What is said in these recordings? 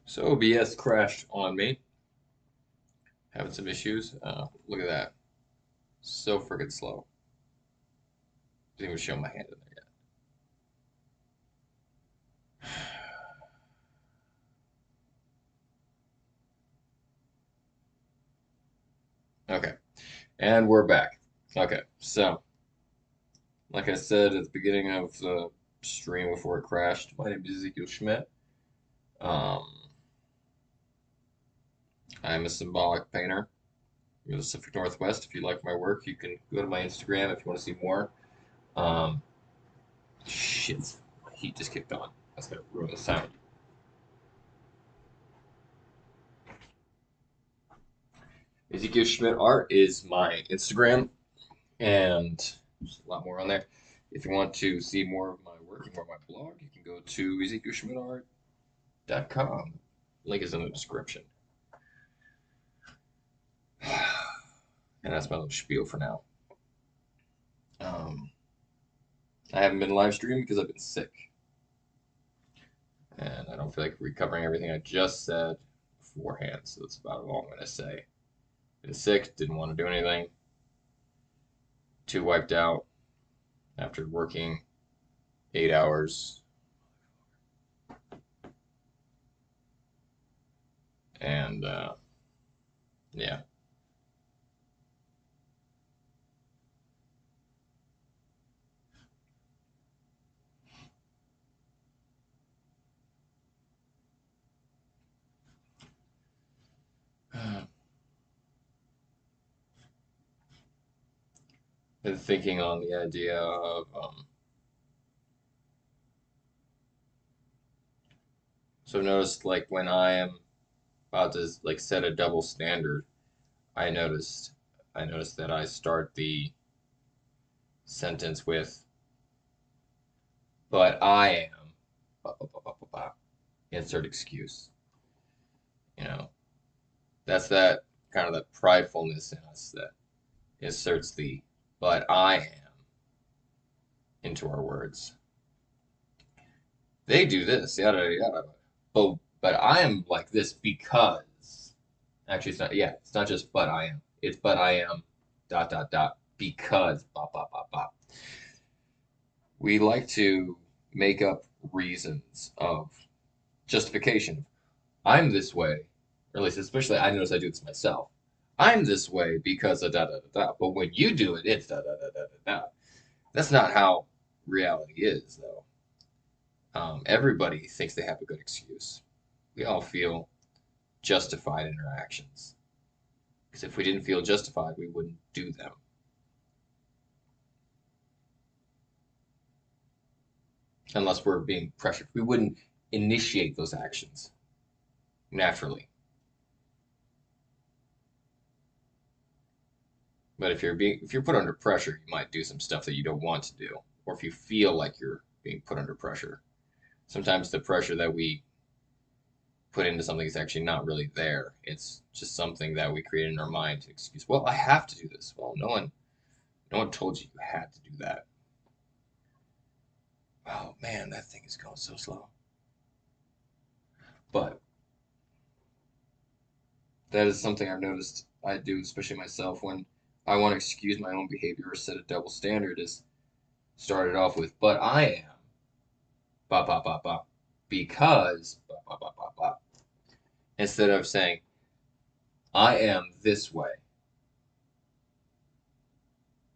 So OBS crashed on me. Having some issues. Look at that. So freaking slow. Didn't even show my hand in there yet. Okay. And we're back. Okay. So, like I said at the beginning of the stream before it crashed, my name is Ezekiel Schmidt. Um, I'm a symbolic painter in the Pacific Northwest. If you like my work, you can go to my Instagram if you want to see more. Um, shit. My heat just kicked on. That's going to ruin the sound. Ezekiel Schmidt Art is my Instagram, and there's a lot more on there. If you want to see more of my work and more of my blog, you can go to ezekielschmidtart.com. Link is in the description. And that's my little spiel for now. I haven't been live streaming because I've been sick. And I don't feel like recovering everything I just said beforehand, so that's about all I'm going to say. Been sick, didn't want to do anything, too wiped out after working 8 hours. And yeah. Been thinking on the idea of so I've noticed like when I am about to like set a double standard, I noticed I noticed that I start the sentence with "but I am," ba, ba, ba, ba, ba, ba, insert excuse. You know, that's that kind of that pridefulness in us that inserts the "but I am" into our words. They do this, yada yada. But I am like this because actually it's not. Yeah, it's not just "but I am." It's "but I am," dot dot dot because bop bop bop bop. We like to make up reasons of justification. I'm this way, or at least especially I notice I do this myself. I'm this way because of da da da da. But when you do it, it's da da da da da da. That's not how reality is, though. Everybody thinks they have a good excuse. We all feel justified in our actions. Because if we didn't feel justified, we wouldn't do them. Unless we're being pressured. We wouldn't initiate those actions naturally. But if you're put under pressure, you might do some stuff that you don't want to do. Or if you feel like you're being put under pressure. Sometimes the pressure that we put into something is actually not really there. It's just something that we create in our mind to excuse. Well, I have to do this. Well, no one told you you had to do that. Oh man, that thing is going so slow. But that is something I've noticed I do, especially myself, when I want to excuse my own behavior or set a double standard, is start it off with, but I am, ba ba ba ba, because, ba ba ba ba ba, instead of saying, I am this way,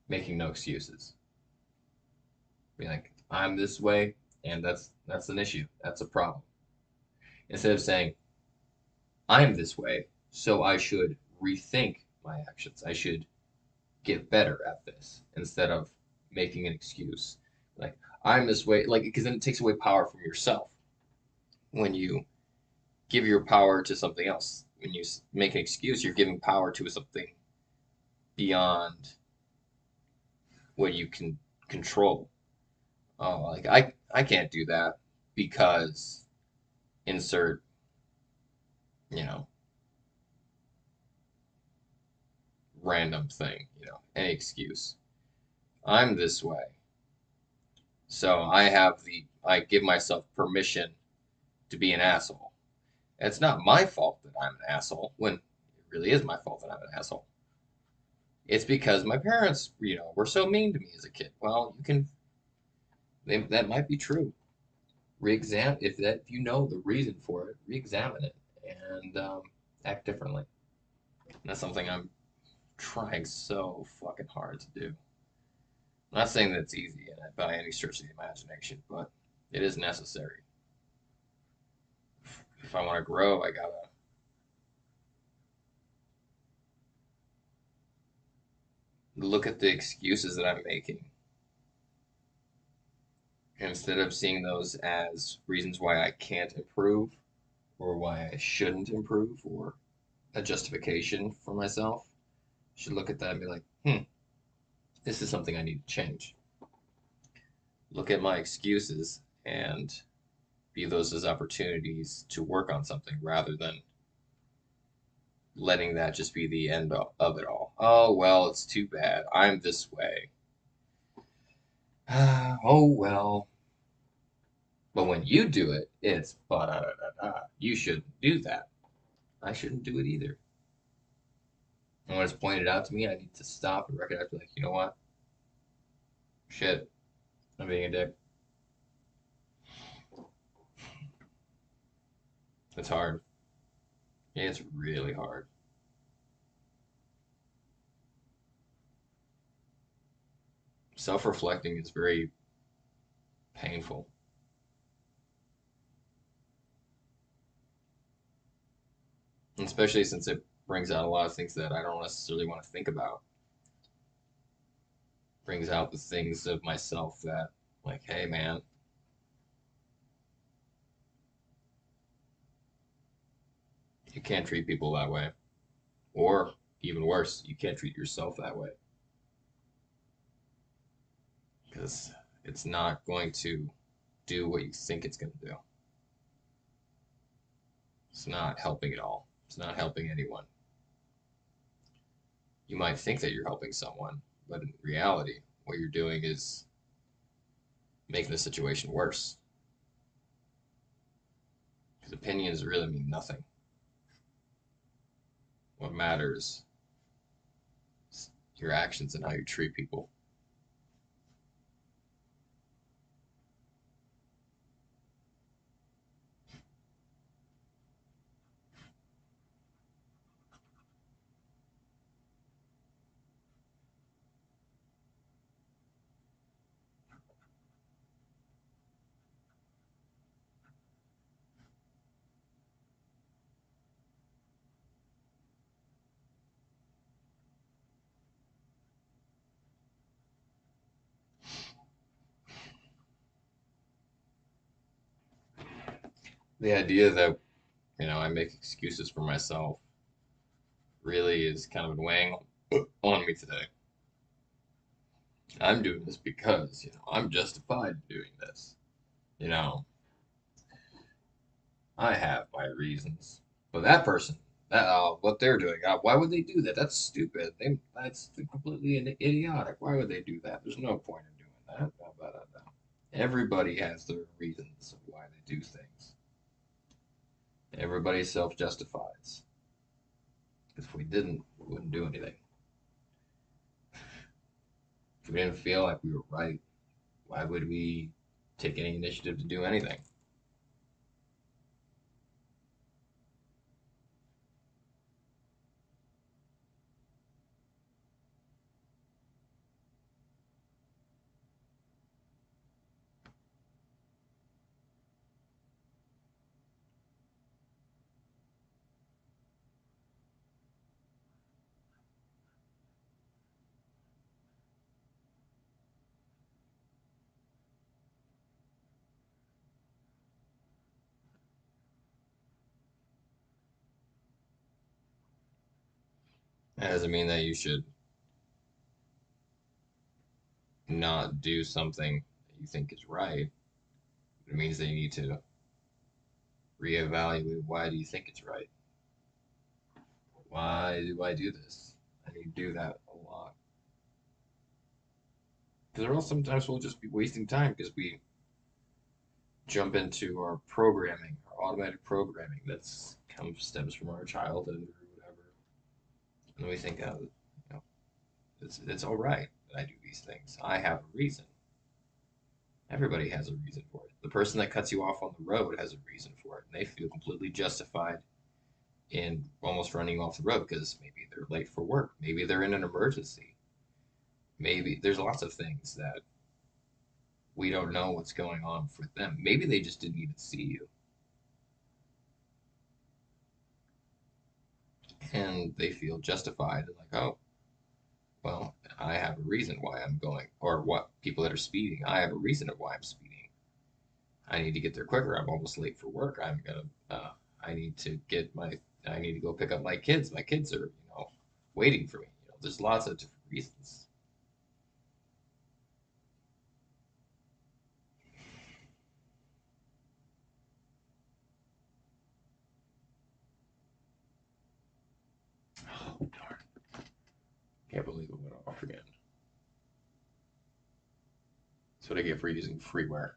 making no excuses. Be like, I'm this way, and that's an issue. That's a problem. Instead of saying, I'm this way, so I should rethink my actions. I should get better at this instead of making an excuse. Like, I'm this way, like, because then it takes away power from yourself when you give your power to something else. When you make an excuse, you're giving power to something beyond what you can control. Oh, like I can't do that because insert, you know, random thing, any excuse. I'm this way. So I give myself permission to be an asshole. It's not my fault that I'm an asshole when it really is my fault that I'm an asshole. It's because my parents, were so mean to me as a kid. Well, that might be true. Reexamine if you know the reason for it, reexamine it and act differently. And that's something I'm trying so fucking hard to do. I'm not saying that it's easy by any stretch of the imagination, but it is necessary. If I want to grow, I gotta look at the excuses that I'm making instead of seeing those as reasons why I can't improve or why I shouldn't improve or a justification for myself. I should look at that and be like, this is something I need to change. Look at my excuses and view those as opportunities to work on something rather than letting that just be the end of it all. Oh, well, it's too bad. I'm this way. Oh, well. But when you do it, it's ba da da da da. You shouldn't do that. I shouldn't do it either. And when it's pointed out to me, I need to stop and recognize, like, you know what? Shit, I'm being a dick. It's hard. Yeah, it's really hard. Self-reflecting is very painful, especially since it brings out a lot of things that I don't necessarily want to think about. Brings out the things of myself that, like, hey, man, you can't treat people that way. Or even worse, you can't treat yourself that way because it's not going to do what you think it's going to do. It's not helping at all. It's not helping anyone. You might think that you're helping someone, but in reality, what you're doing is making the situation worse. Because opinions really mean nothing. What matters is your actions and how you treat people. The idea that, I make excuses for myself really is kind of weighing on me today. I'm doing this because, I'm justified in doing this. You know, I have my reasons. But that person, what they're doing, why would they do that? That's stupid. That's completely idiotic. Why would they do that? There's no point in doing that. Blah, blah, blah, blah. Everybody has their reasons of why they do things. Everybody self-justifies. Because if we didn't, we wouldn't do anything. If we didn't feel like we were right, why would we take any initiative to do anything? That doesn't mean that you should not do something that you think is right. It means that you need to reevaluate why do you think it's right? Why do I do this? I need to do that a lot. Because or else sometimes we'll just be wasting time because we jump into our programming, our automatic programming that's stems from our childhood or whatever, and then we think, oh, it's all right that I do these things. I have a reason. Everybody has a reason for it. The person that cuts you off on the road has a reason for it, and they feel completely justified in almost running you off the road because maybe they're late for work, maybe they're in an emergency, maybe there's lots of things that we don't know what's going on for them. Maybe they just didn't even see you, and they feel justified and like, oh, well, I have a reason why I'm going, or what people that are speeding, I have a reason of why I'm speeding. I need to get there quicker. I'm almost late for work. I need to I need to go pick up my kids. My kids are, waiting for me. There's lots of different reasons. Oh, darn. Can't believe it went off again. That's what I get for using freeware.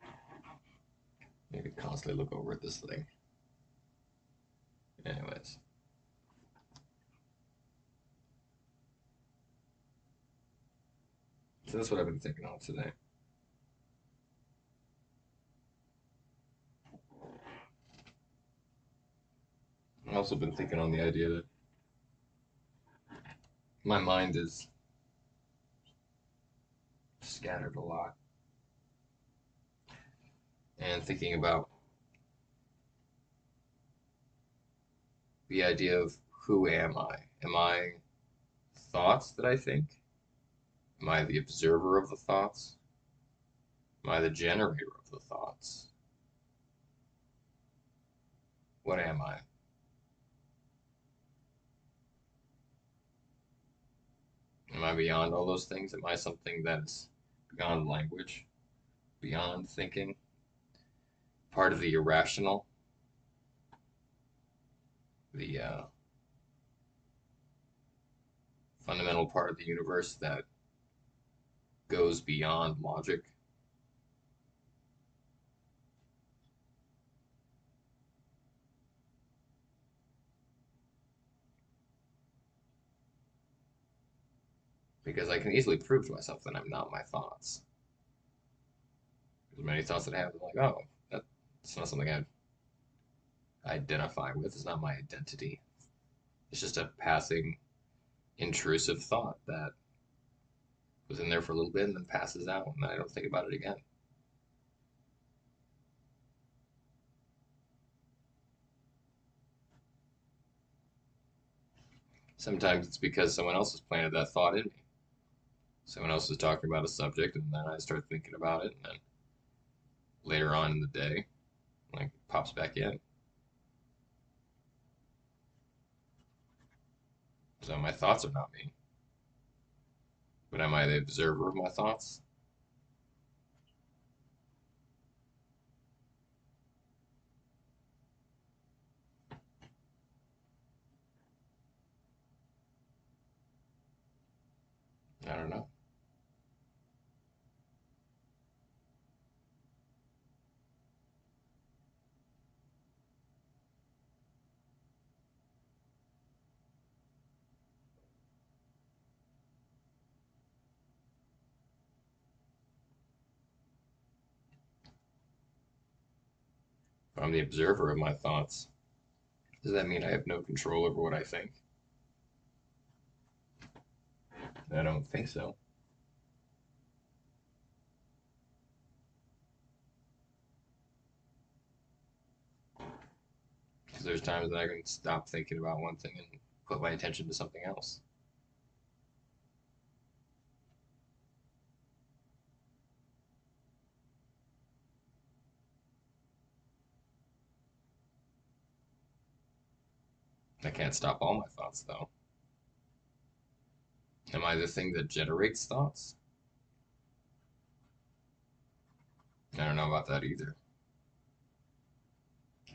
I need to constantly look over at this thing. Anyways. So that's what I've been thinking on today. I've also been thinking on the idea that my mind is scattered a lot and thinking about the idea of who am I? Am I thoughts that I think? Am I the observer of the thoughts? Am I the generator of the thoughts? What am I? Am I beyond all those things? Am I something that's beyond language, beyond thinking, part of the irrational, the fundamental part of the universe that goes beyond logic? Because I can easily prove to myself that I'm not my thoughts. There's many thoughts that I have, I'm like, oh, that's not something I identify with. It's not my identity. It's just a passing intrusive thought that was in there for a little bit and then passes out, and I don't think about it again. Sometimes it's because someone else has planted that thought in me. Someone else is talking about a subject, and then I start thinking about it, and then later on in the day, like, it pops back in. So my thoughts are not me, but am I the observer of my thoughts? I don't know. If I'm the observer of my thoughts, does that mean I have no control over what I think? I don't think so. Because there's times that I can stop thinking about one thing and put my attention to something else. I can't stop all my thoughts, though. Am I the thing that generates thoughts? I don't know about that either.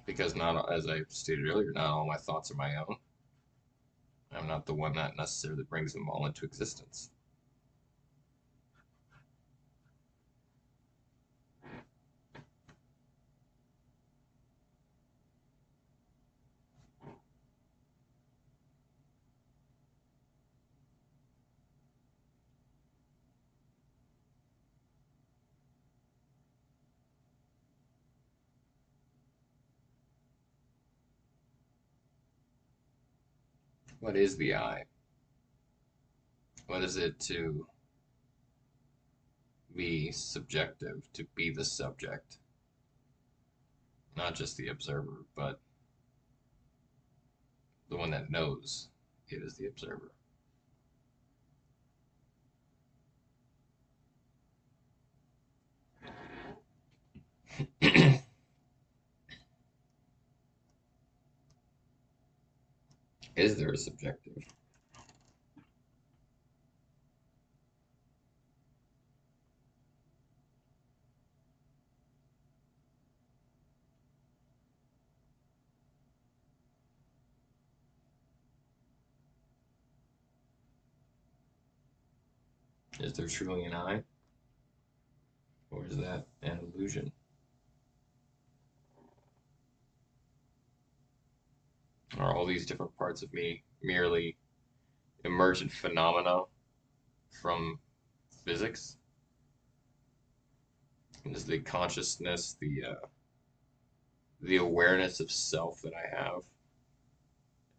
Because not, as I stated earlier, not all my thoughts are my own. I'm not the one that necessarily brings them all into existence. What is the I? What is it to be subjective, to be the subject? Not just the observer, but the one that knows it is the observer. Is there a subjective? Is there truly an I? Or is that an illusion? Are all these different parts of me merely emergent phenomena from physics? Is the consciousness, the awareness of self that I have,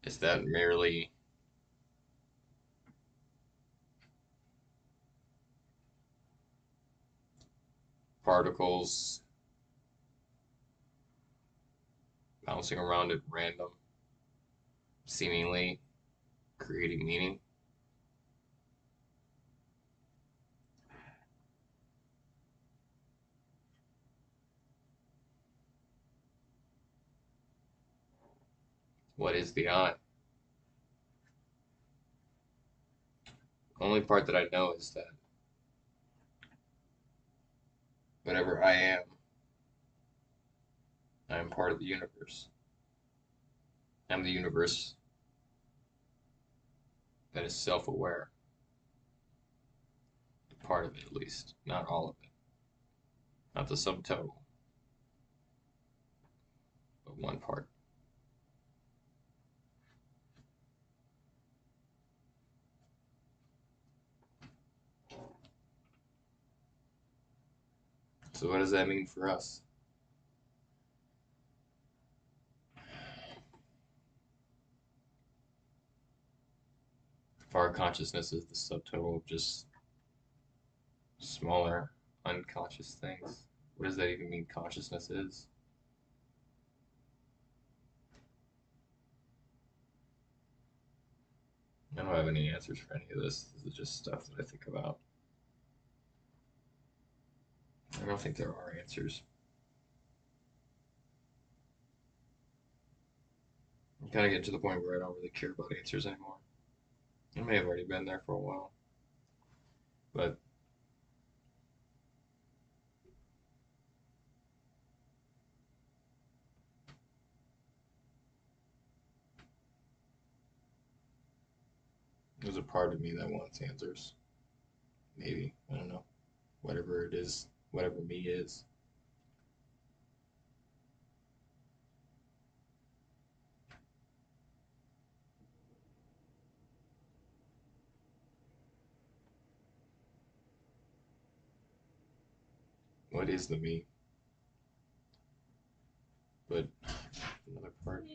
is that merely particles bouncing around at random, seemingly creating meaning? What is the I? The only part that I know is that whatever I am part of the universe. I'm the universe that is self aware. Part of it, at least. Not all of it. Not the sum total, but one part. So, what does that mean for us? If our consciousness is the subtotal of just smaller, unconscious things, what does that even mean consciousness is? I don't have any answers for any of this. This is just stuff that I think about. I don't think there are answers. I'm kind of getting to the point where I don't really care about answers anymore. I may have already been there for a while, but there's a part of me that wants answers. Maybe. I don't know. Whatever it is, whatever me is. What is the me? But another part.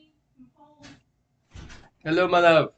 Hello, my love.